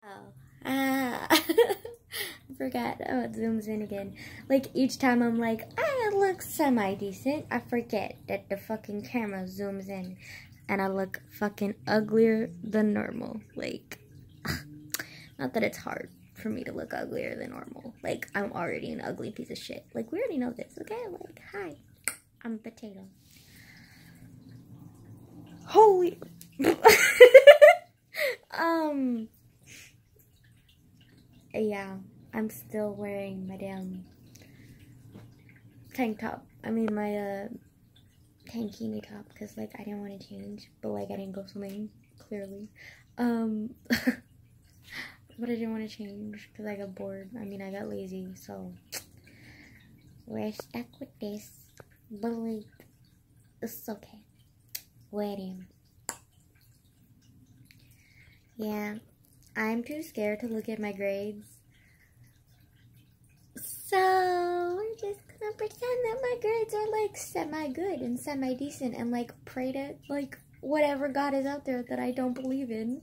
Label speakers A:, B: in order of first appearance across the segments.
A: Oh. I forgot. Oh, it zooms in again. Like, each time I'm like, I look semi-decent, I forget that the fucking camera zooms in. And I look fucking uglier than normal. Like, not that it's hard for me to look uglier than normal. Like, I'm already an ugly piece of shit. Like, we already know this, okay? Like, hi, I'm a potato. Holy... Yeah, I'm still wearing my damn tank top. I mean, my, tankini top, because, like, I didn't want to change, but, like, I didn't go swimming, clearly. But I didn't want to change, because I got bored. I mean, I got lazy, so we're stuck with this, but, like, it's okay. Wear him. Yeah. I'm too scared to look at my grades. So, we're just gonna pretend that my grades are, like, semi-good and semi-decent and, like, pray to, like, whatever God is out there that I don't believe in.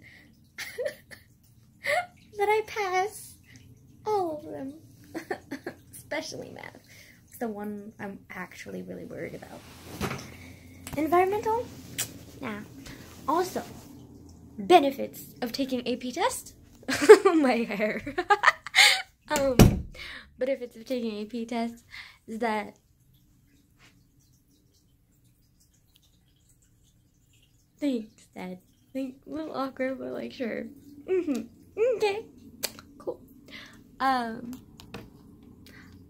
A: That I pass all of them. Especially math. It's the one I'm actually really worried about. Environmental? Nah. Also, benefits of taking AP test. My hair. Benefits of taking AP test is that thanks, Dad. Think a little awkward, but like sure. Okay. Cool. I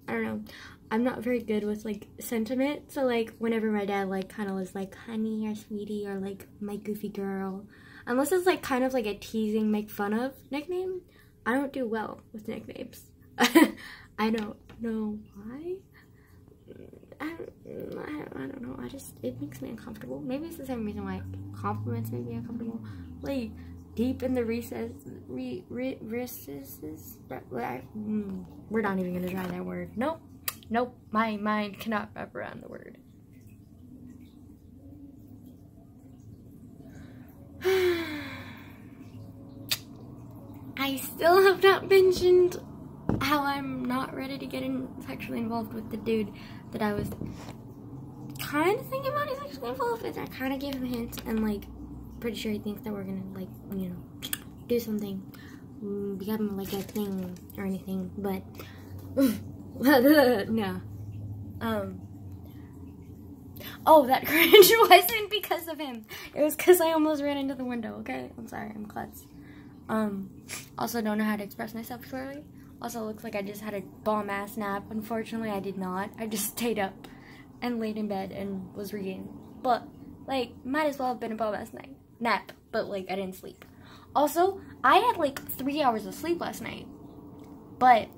A: don't know. I'm not very good with like sentiment, so like whenever my dad like kind of was like honey or sweetie or like my goofy girl, unless it's like kind of like a teasing, make fun of nickname, I don't do well with nicknames. I don't know why. I don't know. It makes me uncomfortable. Maybe it's the same reason why compliments make me uncomfortable. Like deep in the recesses. We're not even gonna try that word. Nope. Nope. My mind cannot wrap around the word. I still have not mentioned how I'm not ready to get sexually involved with the dude that I was kind of thinking about sexually involved with. I kind of gave him hints, and like, pretty sure he thinks that we're gonna like, you know, do something, become like a thing or anything, but no. Oh, that cringe wasn't because of him. It was because I almost ran into the window, okay? I'm sorry, I'm klutz. Also don't know how to express myself clearly. Also looks like I just had a bomb-ass nap. Unfortunately, I did not. I just stayed up and laid in bed and was reading. But, like, might as well have been a bomb-ass nap. But, like, I didn't sleep. Also, I had, like, 3 hours of sleep last night. But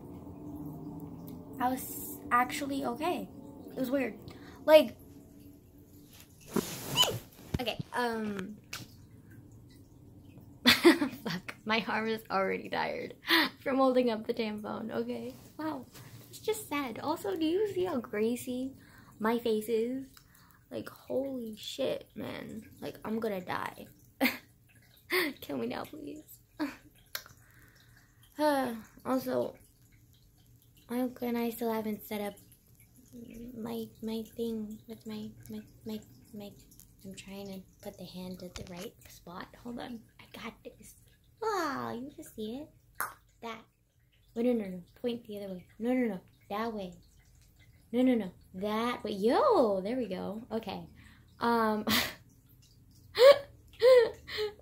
A: I was actually okay. It was weird. Like, okay, fuck, my arm is already tired from holding up the damn phone, okay? Wow, it's just sad. Also, do you see how greasy my face is? Like, holy shit, man. Like, I'm gonna die. Kill me now, please. Also, and I still haven't set up my thing with my I'm trying to put the hand at the right spot. Hold on. I got this. Oh, you can see it. That. Wait, no. Point the other way. No. That way. No. That way. Yo, there we go. Okay.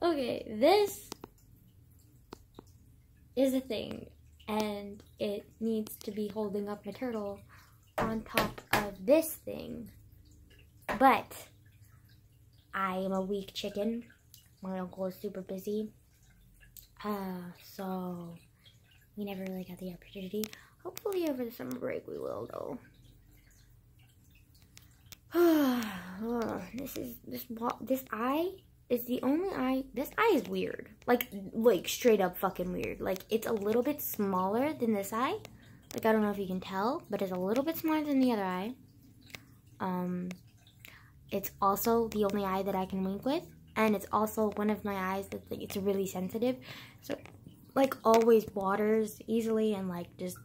A: Okay, this is a thing, and it needs to be holding up my turtle on top of this thing. But I am a weak chicken. My uncle is super busy. So we never really got the opportunity. Hopefully over the summer break we will, though. This eye is the only eye. This eye is weird. Like straight up fucking weird. Like, it's a little bit smaller than this eye. Like, I don't know if you can tell, but it's a little bit smaller than the other eye. It's also the only eye that I can wink with, and it's also one of my eyes that's like, it's really sensitive. So like always waters easily, and like just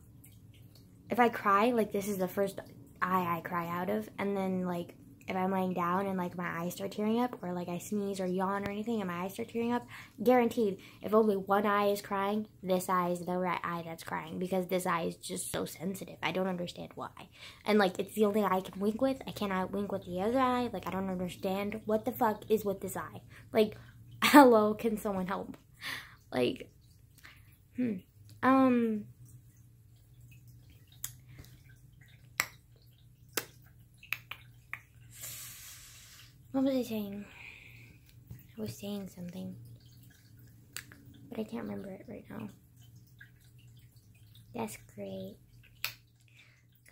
A: if I cry, like this is the first eye I cry out of, and then like if I'm laying down and like my eyes start tearing up, or like I sneeze or yawn or anything and my eyes start tearing up, guaranteed if only one eye is crying, this eye is the right eye that's crying, because this eye is just so sensitive. I don't understand why. And like it's the only eye I can wink with. I cannot wink with the other eye. Like I don't understand what the fuck is with this eye. Like hello, can someone help? Like what was I saying? I was saying something, but I can't remember it right now. That's great.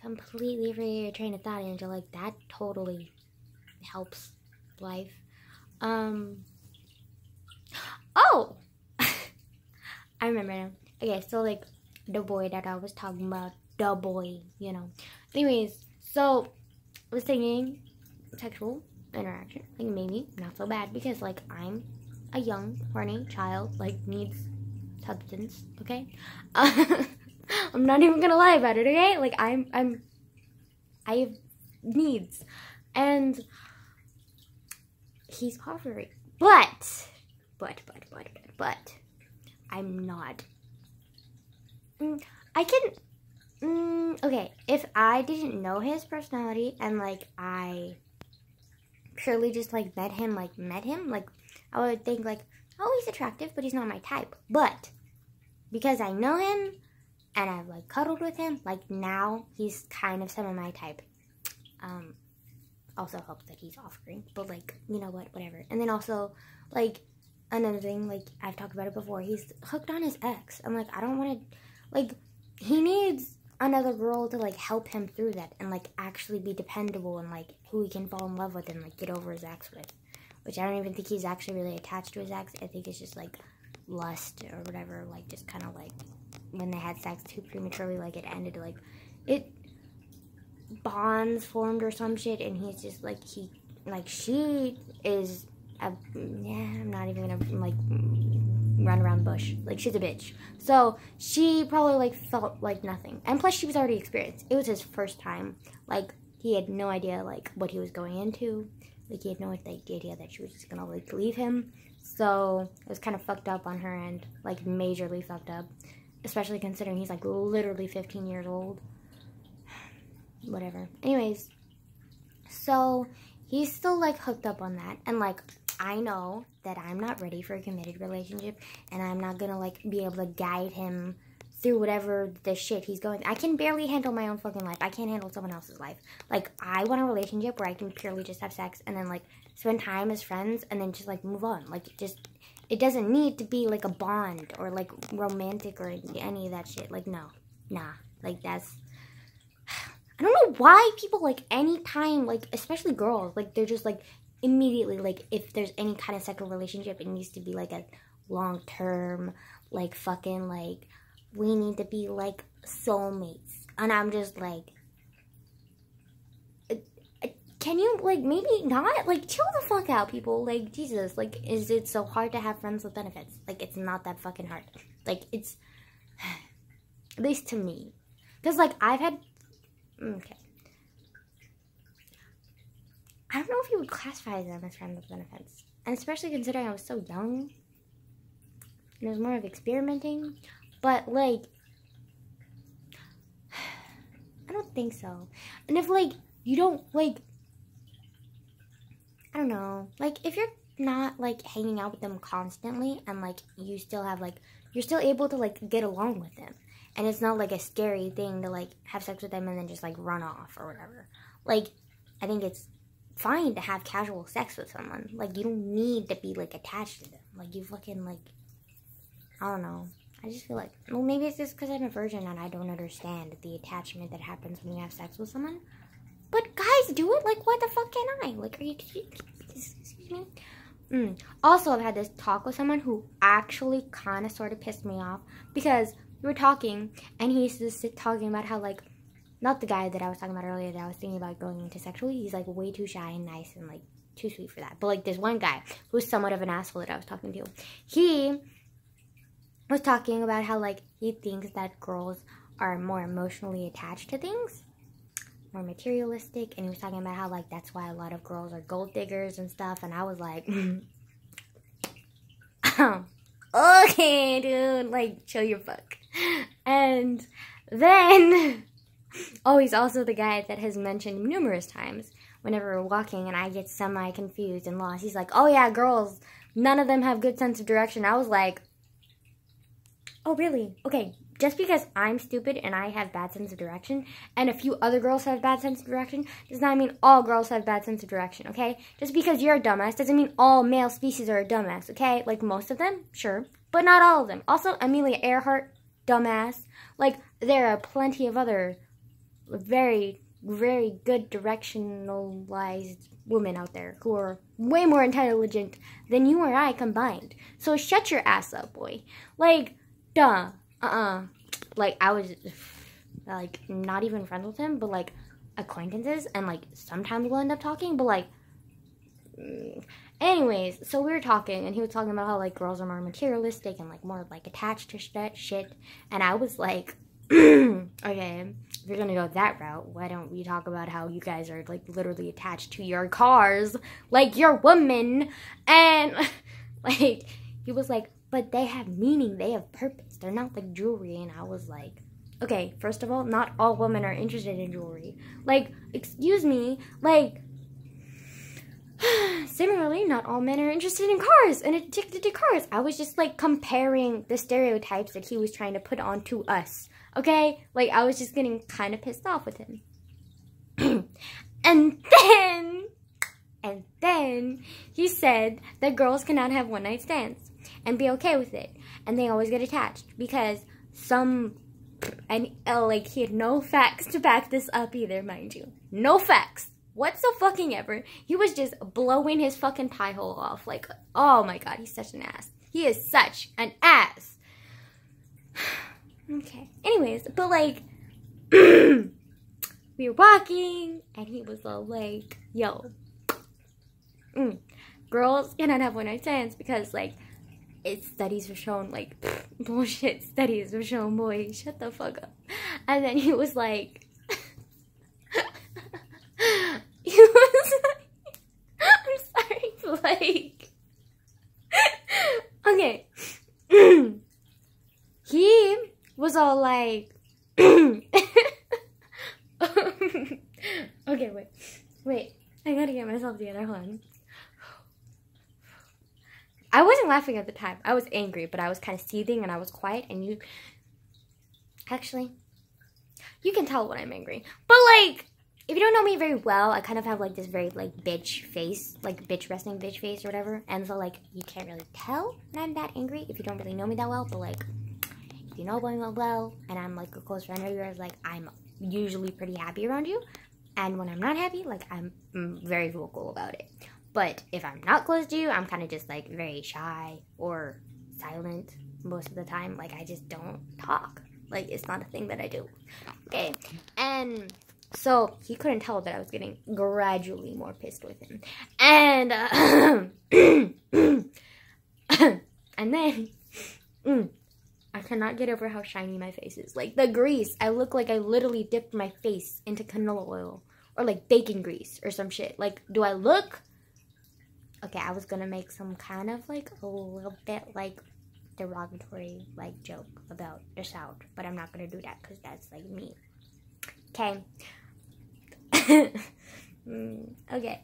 A: Completely free your train of thought, Angel. Like, that totally helps life. Oh! I remember now. Okay, so, like, the boy that I was talking about. The boy, you know. Anyways, so, I was thinking sexual interaction, like maybe not so bad, because like I'm a young horny child, like needs substance, okay? I'm not even gonna lie about it, okay? Like I have needs, and he's offering, but I'm not. I can okay, if I didn't know his personality and like I purely just like met him, like I would think like, oh, he's attractive, but he's not my type. But because I know him and I've like cuddled with him, like now he's kind of some of my type. Also helps that he's offering, but like, you know what, whatever. And then also like another thing, like I've talked about it before, he's hooked on his ex. I'm like, I don't want to, like, he needs another girl to like help him through that and like actually be dependable and like who he can fall in love with and like get over his ex with, which I don't even think he's actually really attached to his ex. I think it's just like lust or whatever, like just kind of like when they had sex too prematurely, like it ended, like it bonds formed or some shit, and he's just like she is I'm not even gonna like run around the bush. Like, she's a bitch. So she probably like felt like nothing, and plus she was already experienced. It was his first time. Like, he had no idea like what he was going into. Like, he had no idea that she was just gonna like leave him. So it was kind of fucked up on her end, like majorly fucked up, especially considering he's like literally 15 years old. Whatever. Anyways, so he's still like hooked up on that, and like I know that I'm not ready for a committed relationship, and I'm not gonna like be able to guide him through whatever the shit he's going. I can barely handle my own fucking life. I can't handle someone else's life. Like, I want a relationship where I can purely just have sex and then like spend time as friends and then just like move on. Like, just, it doesn't need to be like a bond or like romantic or any of that shit. Like, no, nah, like that's, I don't know why people like anytime, like especially girls, like they're just like immediately like if there's any kind of sexual relationship, it needs to be like a long term, like fucking like we need to be like soulmates. And I'm just like, can you like maybe not, like chill the fuck out, people. Like, Jesus, like is it so hard to have friends with benefits? Like, it's not that fucking hard. Like, it's at least to me, because like I've had okay, I don't know if you would classify them as friends with benefits. And especially considering I was so young. And it was more of experimenting. But, like, I don't think so. And if, like, you don't, like, I don't know. Like, if you're not, like, hanging out with them constantly and, like, you still have, like, you're still able to, like, get along with them. And it's not, like, a scary thing to, like, have sex with them and then just, like, run off or whatever. Like, I think it's fine to have casual sex with someone. Like, you don't need to be, like, attached to them. Like, you fucking, like, I don't know. I just feel like, well, maybe it's just because I'm a virgin and I don't understand the attachment that happens when you have sex with someone. But guys do it. Like, why the fuck can't I? Like, are you, excuse me? Also, I've had this talk with someone who actually kind of sort of pissed me off, because we were talking and he's just talking about how, like, not the guy that I was talking about earlier that I was thinking about going into sexually. He's, like, way too shy and nice and, like, too sweet for that. But, like, there's one guy who's somewhat of an asshole that I was talking to. He was talking about how, like, he thinks that girls are more emotionally attached to things, more materialistic, and he was talking about how, like, that's why a lot of girls are gold diggers and stuff, and I was like, okay, dude, like, chill your fuck. And then, oh, he's also the guy that has mentioned numerous times whenever we're walking and I get semi-confused and lost. He's like, oh yeah, girls, none of them have good sense of direction. I was like, oh really? Okay, just because I'm stupid and I have bad sense of direction and a few other girls have bad sense of direction does not mean all girls have bad sense of direction, okay? Just because you're a dumbass doesn't mean all male species are a dumbass, okay? Like, most of them, sure, but not all of them. Also, Amelia Earhart, dumbass. Like, there are plenty of other very, very good directionalized women out there who are way more intelligent than you or I combined. So shut your ass up, boy. Like, duh. Like, I was, like, not even friends with him, but, like, acquaintances, and, like, sometimes we'll end up talking, but, like, anyways, so we were talking, and he was talking about how, like, girls are more materialistic and, like, more, like, attached to that shit, and I was like, okay, if you're gonna go that route, why don't we talk about how you guys are, like, literally attached to your cars, like your woman, and, like, he was like, but they have meaning, they have purpose, they're not like jewelry, and I was like, okay, first of all, not all women are interested in jewelry, like, excuse me, like, similarly, not all men are interested in cars and addicted to cars. I was just, like, comparing the stereotypes that he was trying to put onto us, okay? Like, I was just getting kind of pissed off with him. And then he said that girls cannot have one-night stands and be okay with it, and they always get attached because like, he had no facts to back this up either, mind you. No facts whatsoever. He was just blowing his fucking tie hole off. Like, oh my god, he's such an ass. He is such an ass. Okay. Anyways, but, like, we were walking, and he was all like, yo, girls cannot have one-night stands because, like, studies have shown, like, bullshit studies have shown, boy, shut the fuck up. And then he was like, I'm sorry, but, like, okay, he was all like, okay, wait, I gotta get myself together, hold on. I wasn't laughing at the time. I was angry, but I was kind of seething and I was quiet, and actually, you can tell when I'm angry. But, like, if you don't know me very well, I kind of have, like, this very, like, bitch face, like, resting bitch face or whatever, and so, like, you can't really tell when I'm that angry if you don't really know me that well, but, like, if you know me well, and I'm, like, a close friend of yours, like, I'm usually pretty happy around you, and when I'm not happy, like, I'm very vocal about it. But if I'm not close to you, I'm kind of just, like, very shy or silent most of the time. Like, I just don't talk. Like, it's not a thing that I do. Okay? And so he couldn't tell that I was getting gradually more pissed with him. And, and then, I cannot get over how shiny my face is. Like, the grease, I look like I literally dipped my face into canola oil. Or, like, bacon grease or some shit. Like, do I look... Okay, I was gonna make some kind of, like, a little bit, like, derogatory, like, joke about the South, but I'm not gonna do that, because that's, like, me. Okay. Okay.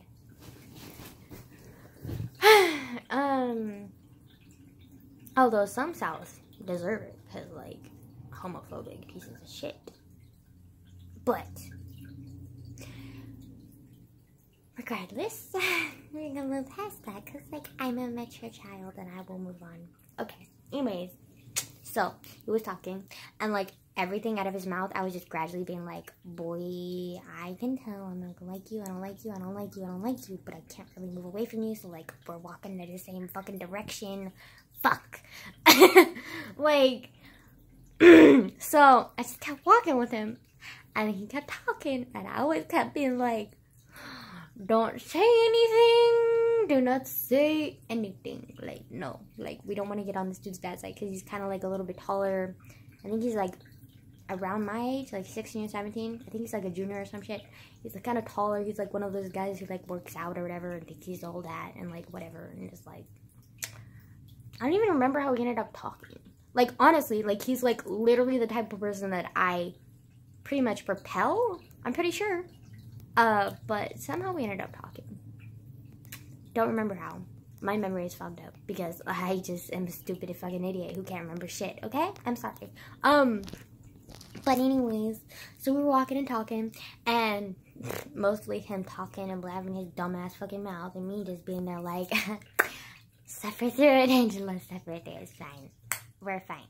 A: Although some Souths deserve it, because, like, homophobic pieces of shit. But... regardless, we're gonna move past that because, like, I'm a mature child and I will move on. Okay, anyways, so he was talking and, like, everything out of his mouth, I was just gradually being like, boy, I can tell I'm not gonna like you, I don't like you, I don't like you, I don't like you, but I can't really move away from you, so, like, we're walking in the same fucking direction. Fuck. Like, so I just kept walking with him and he kept talking and I always kept being like, don't say anything, do not say anything. Like, no. Like, we don't want to get on this dude's bad side because he's kind of, like, a little bit taller. I think he's, like, around my age, like 16 or 17. I think he's, like, a junior or some shit. He's, like, kind of taller. He's, like, one of those guys who, like, works out or whatever and thinks he's all that and, like, whatever. And just, like, I don't even remember how we ended up talking. Like, honestly, like, he's, like, literally the type of person that I pretty much repel, I'm pretty sure. But somehow we ended up talking. Don't remember how. My memory is fogged up because I just am a stupid fucking idiot who can't remember shit, okay? I'm sorry. But anyways, so we were walking and talking, and mostly him talking and blabbing his dumbass fucking mouth, and me just being there like, suffer through it, Angela, suffer through it, it's fine. We're fine.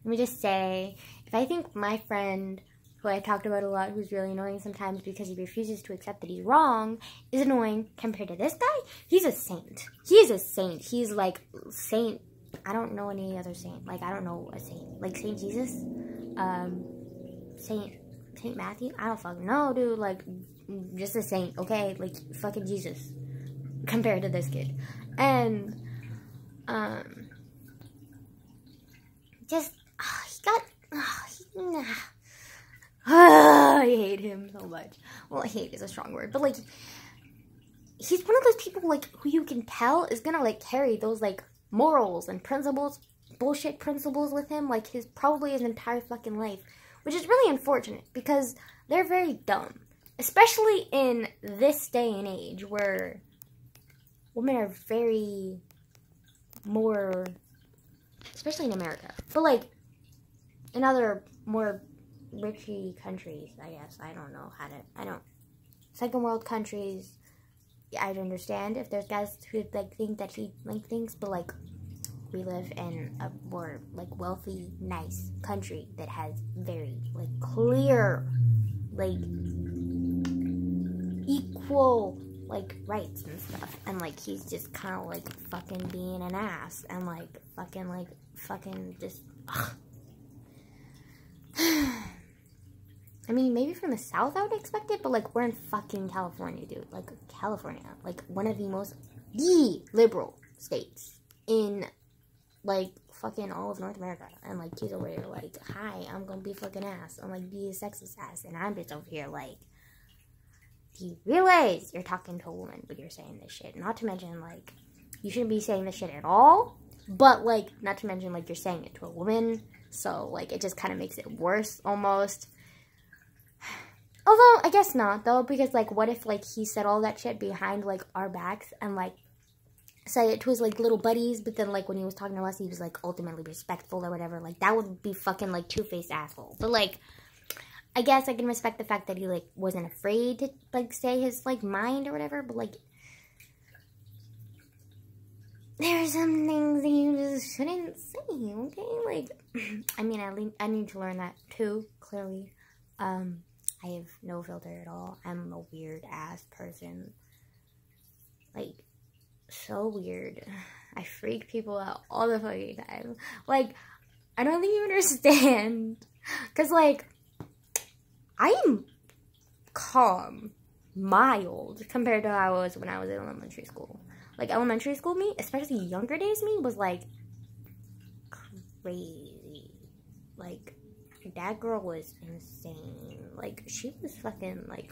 A: Let me just say, if I think my friend, who I talked about a lot, who's really annoying sometimes because he refuses to accept that he's wrong, is annoying compared to this guy, he's a saint. He is a saint. He's like Saint, I don't know any other saint. Like, I don't know a saint. Like Saint Jesus? Saint Matthew? I don't fucking know, dude. Like, just a saint, okay? Like, fucking Jesus. Compared to this kid. And, just, I hate him so much. Well, hate is a strong word, but like, he's one of those people like who you can tell is gonna like carry those like morals and principles, bullshit principles with him like probably his entire fucking life, which is really unfortunate because they're very dumb, especially in this day and age where women are very more, especially in America, but like in other more richy countries, I guess. I don't second world countries, I'd understand if there's guys who like think that she like things, but like we live in a more like wealthy, nice country that has very like clear, like equal like rights and stuff, and like he's just kind of like fucking being an ass and like fucking just ugh. I mean, maybe from the South I would expect it, but, like, we're in fucking California, dude. Like, California. Like, one of the most liberal states in, like, fucking all of North America. And, like, he's over here, like, hi, I'm gonna be fucking ass. I'm, like, be a sexist ass. And I'm just over here, like, do you realize you're talking to a woman when you're saying this shit? Not to mention, like, you shouldn't be saying this shit at all. But, like, not to mention, like, you're saying it to a woman. So, like, it just kind of makes it worse, almost. Although, I guess not, though, because, like, what if, like, he said all that shit behind, like, our backs and, like, said it to his, like, little buddies, but then, like, when he was talking to us, he was, like, ultimately respectful or whatever. Like, that would be fucking, like, two-faced asshole. But, like, I guess I can respect the fact that he, like, wasn't afraid to, like, say his, like, mind or whatever, but, like, there are some things that you just shouldn't say, okay? Like, I mean, I need to learn that, too, clearly. I have no filter at all. I'm a weird-ass person. Like, so weird. I freak people out all the fucking time. Like, I don't think you understand. Because, like, I'm calm, mild, compared to how I was when I was in elementary school. Like, elementary school me, especially younger days me, was, like, crazy. Like, that girl was insane. Like, she was fucking, like,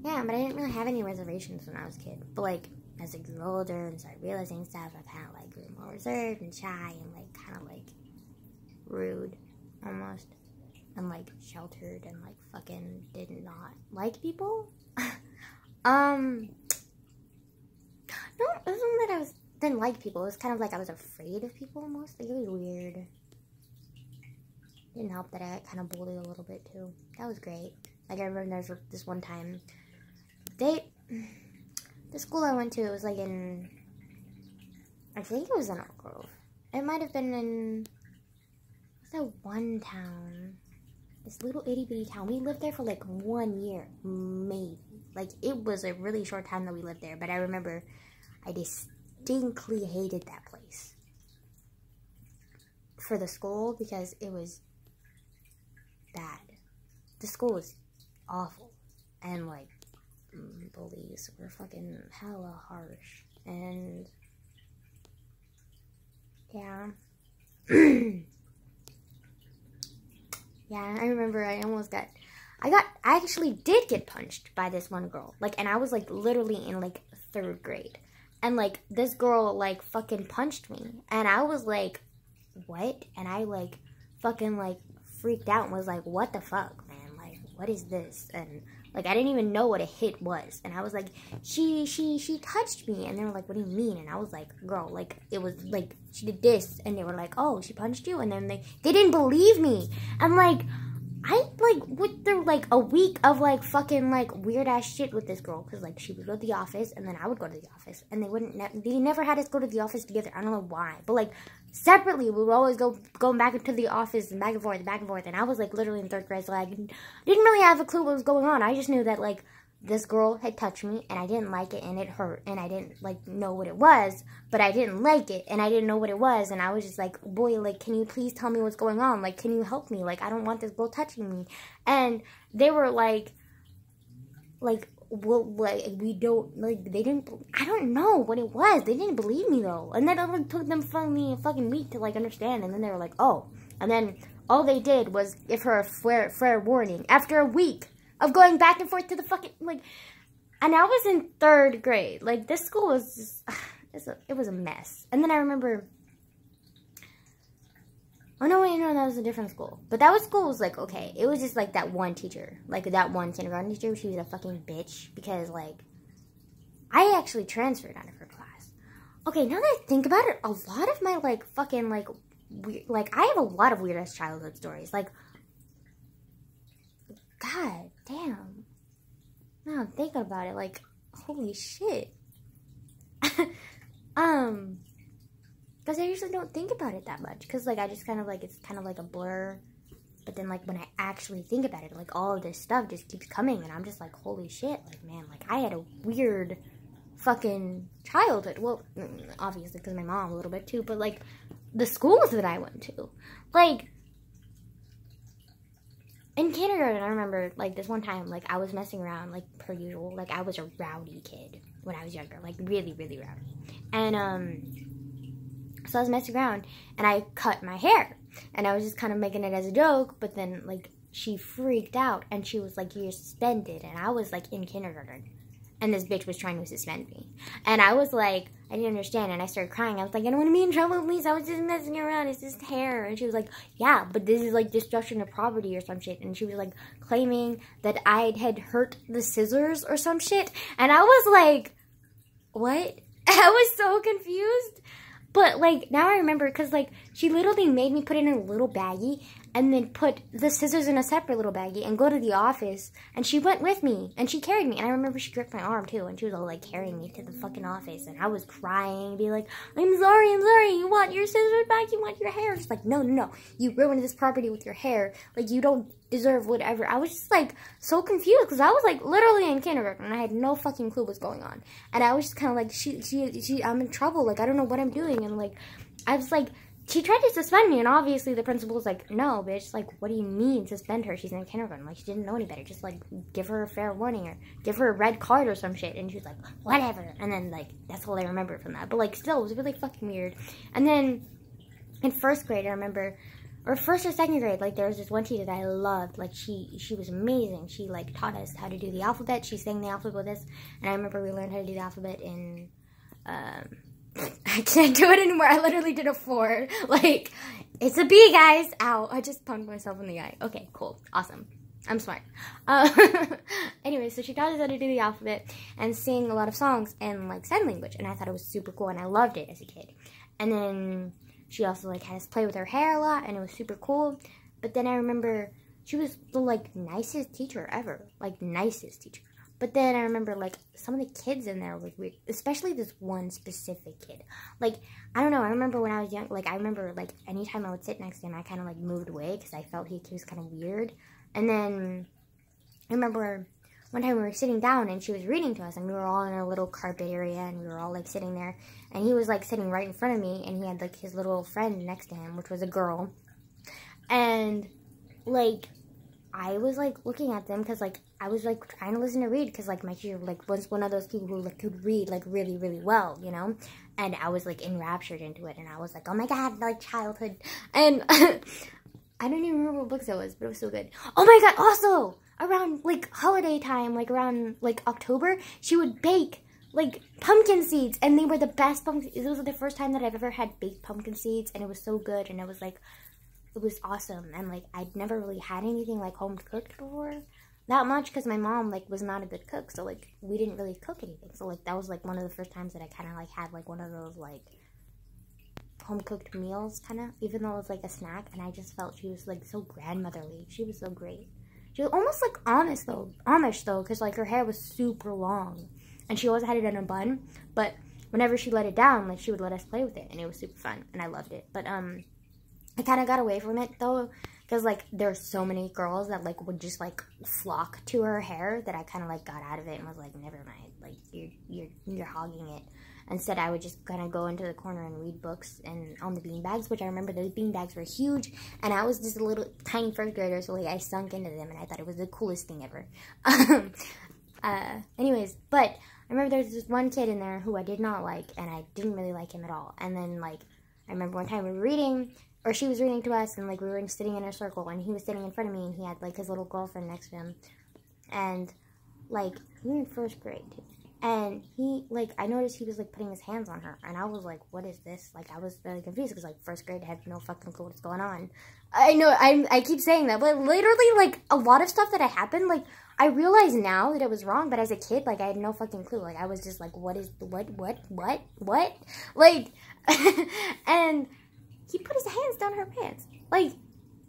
A: yeah, but I didn't really have any reservations when I was a kid. But, like, as I grew older and started realizing stuff, I kind of, like, grew more reserved and shy and, like, kind of, like, rude, almost. And, like, sheltered and, like, fucking did not like people. No, it wasn't that I didn't like people. It was kind of like I was afraid of people almost. Like, it was weird. Didn't help that I kind of bullied a little bit, too. That was great. Like, I remember there was this one time. The school I went to, it was, like, in, I think it was in Oak Grove. It might have been in, what's that one town? This little itty-bitty town. We lived there for, like, 1 year, maybe. Like, it was a really short time that we lived there, but I remember I distinctly hated that place. for the school because it was bad. The school was awful. And, like, bullies were fucking hella harsh. And, yeah. Yeah, I remember I actually did get punched by this one girl. Like, and I was, like, literally in, like, 3rd grade. And, like, this girl, like, fucking punched me. And I was, like, what? And I, like, fucking, like, freaked out and was like, what the fuck, man? Like, what is this? And, like, I didn't even know what a hit was. And I was like, she touched me. And they were like, what do you mean? And I was like, girl, like, it was, like, she did this. And they were like, oh, she punched you? And then they didn't believe me. I'm like, I, like, went through, like, a week of, like, fucking, like, weird-ass shit with this girl. Because, like, she would go to the office, and then I would go to the office. And they never had us go to the office together. I don't know why. But, like, separately, we would always going back into the office and back and forth. And I was, like, literally in 3rd grade, so I didn't really have a clue what was going on. I just knew that, like, this girl had touched me, and I didn't like it, and it hurt, and I didn't, like, know what it was, but I didn't like it, and I didn't know what it was, and I was just like, boy, like, can you please tell me what's going on? Like, can you help me? Like, I don't want this girl touching me. And they were like, well, like, we don't, like, they didn't, I don't know what it was. They didn't believe me, though. And then it like, took them a fucking week to, like, understand, and then they were like, oh. And then all they did was give her a fair warning after a week of going back and forth to the fucking, like, and I was in 3rd grade. Like, this school was just, it was a mess. And then I remember, oh, no, wait, no, that was a different school. But that school was, like, okay. It was just, like, that one teacher. Like, that one kindergarten teacher, she was a fucking bitch. Because, like, I actually transferred out of her class. Okay, now that I think about it, a lot of my, like, fucking, like, weird, like, I have a lot of weird-ass childhood stories. Like, God damn. Now I'm thinking about it, like, holy shit. Because I usually don't think about it that much. Because, like, I just kind of, like, it's kind of like a blur. But then, like, when I actually think about it, like, all of this stuff just keeps coming. And I'm just like, holy shit. Like, man, like, I had a weird fucking childhood. Well, obviously, because my mom a little bit, too. But, like, the schools that I went to. Like, in kindergarten, I remember, like, this one time, like, I was messing around, like, per usual. Like, I was a rowdy kid when I was younger. Like, really, really rowdy. And, so I was messing around, and I cut my hair. And I was just kind of making it as a joke, but then, like, she freaked out, and she was like, you're suspended. And I was, like, in kindergarten. And this bitch was trying to suspend me. And I was like, I didn't understand. And I started crying. I was like, I don't want to be in trouble, please. I was just messing around. It's just hair. And she was like, yeah, but this is like destruction of property or some shit. And she was like claiming that I had hurt the scissors or some shit. And I was like, what? I was so confused. But, like, now I remember, because, like, she literally made me put it in a little baggie and then put the scissors in a separate little baggie and go to the office. And she went with me, and she carried me. And I remember she gripped my arm, too, and she was all, like, carrying me to the fucking office. And I was crying, being like, I'm sorry. You want your scissors back? You want your hair? She's like, no. You ruined this property with your hair. Like, you don't deserve whatever. I was just, like, so confused, because I was, like, literally in kindergarten, and I had no fucking clue what's going on. And I was just kind of like, I'm in trouble. Like, I don't know what I'm doing. And, like, I was, like, she tried to suspend me, and obviously the principal was like, no, bitch, like, what do you mean suspend her? She's in kindergarten. Like, she didn't know any better. Just, like, give her a fair warning or give her a red card or some shit. And she was like, whatever. And then, like, that's all I remember from that. But, like, still, it was really fucking weird. And then in 1st grade, I remember, or 1st or 2nd grade, like, there was this one teacher that I loved. Like, she was amazing. She, like, taught us how to do the alphabet. She sang the alphabet with us. And I remember we learned how to do the alphabet in, I can't do it anymore. I literally did a 4. Like, it's a B, guys. Ow. I just punched myself in the eye. Okay, cool. Awesome. I'm smart. Anyway, so she taught us how to do the alphabet and sing a lot of songs in, like, sign language. And I thought it was super cool, and I loved it as a kid. And then she also, like, had us play with her hair a lot, and it was super cool. But then I remember she was the, like, nicest teacher ever. Like, nicest teacher. But then I remember, like, some of the kids in there were weird. Especially this one specific kid. Like, I don't know. I remember when I was young, like, I remember, like, anytime I would sit next to him, I kind of, like, moved away because I felt he was kind of weird. And then I remember
B: one time we were sitting down and she was reading to us, and we were all in a little carpet area, and we were all like sitting there, and he was like sitting right in front of me, and he had like his little friend next to him, which was a girl. And like I was like looking at them because like I was like trying to listen to read, because like my teacher like was one of those people who like could read like really, really well, you know. And I was like enraptured into it, and I was like, oh my god, like childhood. And I don't even remember what books it was, but it was so good. Oh my god, also around like holiday time, like around like October, she would bake like pumpkin seeds, and they were the best pumpkin. It was the first time that I've ever had baked pumpkin seeds, and it was so good, and it was like, it was awesome. And like I'd never really had anything like home cooked before that much, because my mom like was not a good cook, so like we didn't really cook anything. So like that was like one of the first times that I kind of like had like one of those like home cooked meals, kind of, even though it was like a snack. And I just felt she was like so grandmotherly. She was so great. She was almost like Amish though, because like her hair was super long, and she always had it in a bun. But whenever she let it down, like she would let us play with it, and it was super fun, and I loved it. But I kind of got away from it though, because like there's so many girls that like would just like flock to her hair, that I kind of like got out of it and was like, never mind, like you're hogging it. Instead, I would just kind of go into the corner and read books and on the beanbags, which I remember those beanbags were huge, and I was just a little tiny first grader, so like I sunk into them, and I thought it was the coolest thing ever. Anyways, but I remember there was this one kid in there who I did not like, and I didn't really like him at all. And then like I remember one time we were reading, or she was reading to us, and like we were sitting in a circle, and he was sitting in front of me, and he had like his little girlfriend next to him, and like we were in first grade. And he, like, I noticed he was, like, putting his hands on her. And I was like, what is this? Like, I was really confused because, like, first grade, I had no fucking clue what's going on. I know, I keep saying that. But literally, like, a lot of stuff that had happened, like, I realize now that it was wrong. But as a kid, like, I had no fucking clue. Like, I was just like, what? Like, and he put his hands down her pants. Like,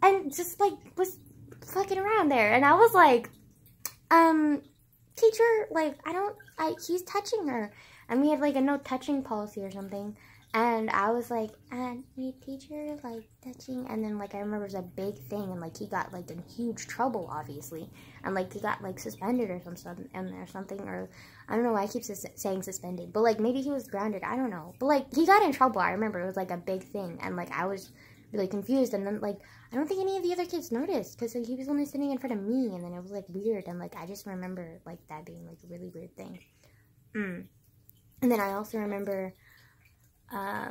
B: and just, like, was fucking around there. And I was like, teacher, like, he's touching her. And we had, like, a no touching policy or something. And I was like, teacher, like, touching. And then, like, I remember it was a big thing. And, like, he got, like, in huge trouble, obviously. And, like, he got, like, suspended or something. Or, I don't know why I keep saying suspended. But, like, maybe he was grounded. I don't know. But, like, he got in trouble. I remember it was, like, a big thing. And, like, I was really confused. And then, like, I don't think any of the other kids noticed, because like, he was only sitting in front of me, and then it was like weird, and like I just remember like that being like a really weird thing. And then I also remember, I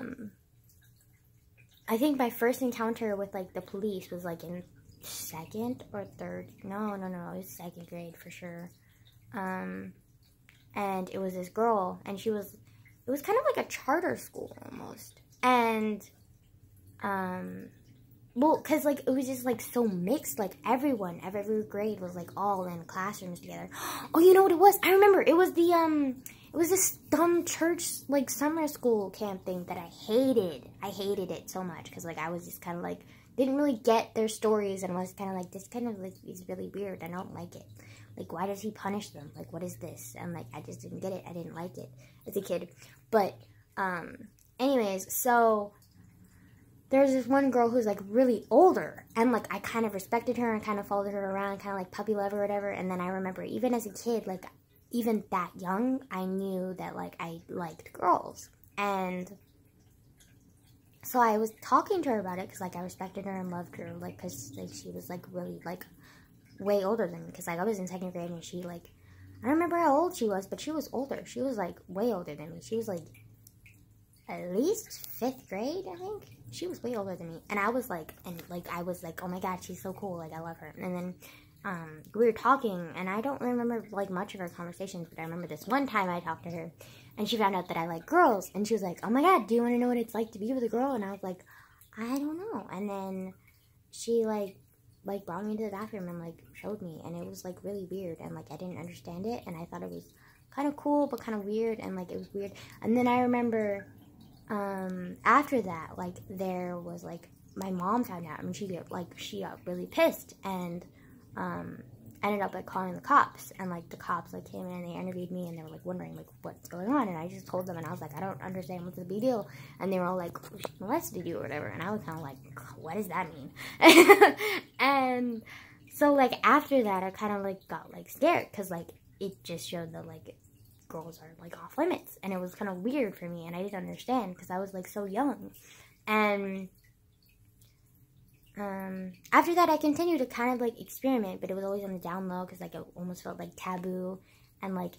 B: think my first encounter with like the police was like in second or third. No, it was second grade for sure. And it was this girl, and it was kind of like a charter school almost, and well, because, like, it was just, like, so mixed. Like, every grade was, like, all in classrooms together. Oh, you know what it was? I remember. It was it was this dumb church, like, summer school camp thing that I hated. I hated it so much because, like, I was just kind of, like, didn't really get their stories and was kind of, like, this kind of, like, is really weird. I don't like it. Like, why does he punish them? Like, what is this? And, like, I just didn't get it. I didn't like it as a kid. But, anyways, so there's this one girl who's, like, really older, and, like, I kind of respected her and kind of followed her around, kind of, like, puppy love or whatever. And then I remember, even as a kid, like, even that young, I knew that, like, I liked girls. And so I was talking to her about it, because, like, I respected her and loved her, like, because, like, she was, like, really, like, way older than me, because, like, I was in second grade, and she, like, I don't remember how old she was, but she was older. She was, like, way older than me. She was, like, at least 5th grade, I think. She was way older than me, and I was like, oh my god, she's so cool, like, I love her. And then, we were talking, and I don't remember, like, much of our conversations, but I remember this one time I talked to her, and she found out that I like girls, and she was like, oh my god, do you want to know what it's like to be with a girl? And I was like, I don't know. And then she, like brought me into the bathroom and, like, showed me, and it was, like, really weird, and, like, I didn't understand it, and I thought it was kind of cool, but kind of weird, and, like, it was weird. And then I remember, after that, like, there was, like, my mom found out, and she got really pissed, and, ended up, like, calling the cops, and, like, the cops, like, came in and they interviewed me, and they were, like, wondering, like, what's going on, and I just told them, and I was like, I don't understand what's the big deal, and they were all like, she molested you or whatever, and I was kind of like, what does that mean? And so, like, after that, I kind of, like, got, like, scared, because, like, it just showed that, like, girls are, like, off limits. And it was kind of weird for me, and I didn't understand because I was, like, so young. And after that, I continued to kind of, like, experiment, but it was always on the down low because, like, it almost felt, like, taboo. And, like,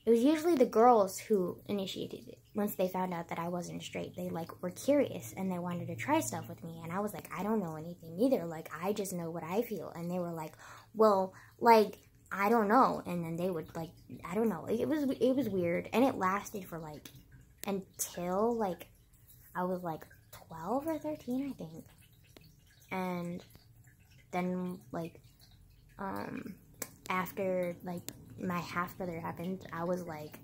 B: it was usually the girls who initiated it. Once they found out that I wasn't straight, they, like, were curious and they wanted to try stuff with me. And I was like, I don't know anything either. Like, I just know what I feel. And they were like, well, like, I don't know. And then they would, like, I don't know. It was weird. And it lasted for, like, until, like, I was, like, 12 or 13, I think. And then, like, after, like, my half-brother happened, I was, like,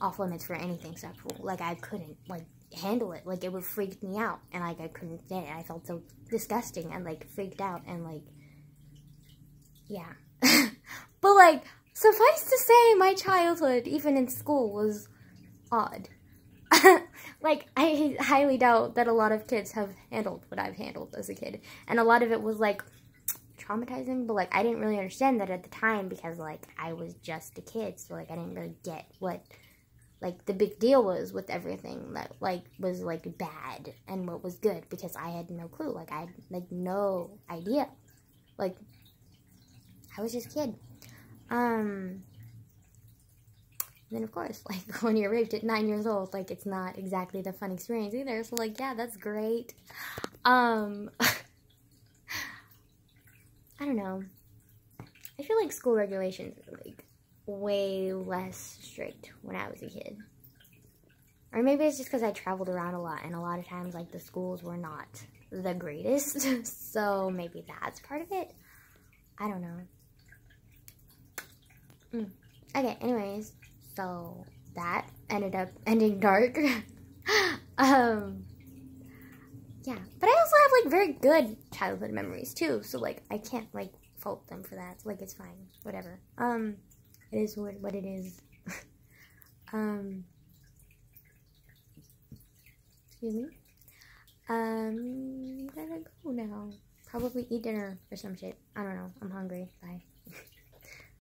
B: off limits for anything sexual. Like, I couldn't, like, handle it. Like, it would freak me out. And, like, I couldn't stand it. I felt so disgusting and, like, freaked out. And, like, yeah. But, like, suffice to say, my childhood, even in school, was odd. Like, I highly doubt that a lot of kids have handled what I've handled as a kid. And a lot of it was, like, traumatizing, but, like, I didn't really understand that at the time because, like, I was just a kid. So, like, I didn't really get what, like, the big deal was with everything that, like, was, like, bad and what was good because I had no clue. Like, I had, like, no idea. Like, I was just a kid. Then, of course, like, when you're raped at 9 years old, like, it's not exactly the fun experience either. So, like, yeah, that's great. I don't know. I feel like school regulations were, like, way less strict when I was a kid. Or maybe it's just because I traveled around a lot, and a lot of times, like, the schools were not the greatest. So, maybe that's part of it. I don't know. Okay, anyways. So, that ended up ending dark. Yeah. But I also have, like, very good childhood memories, too. So, like, I can't, like, fault them for that. Like, it's fine. Whatever. It is what it is. Excuse me. I'm gonna go now. Probably eat dinner or some shit. I don't know. I'm hungry. Bye.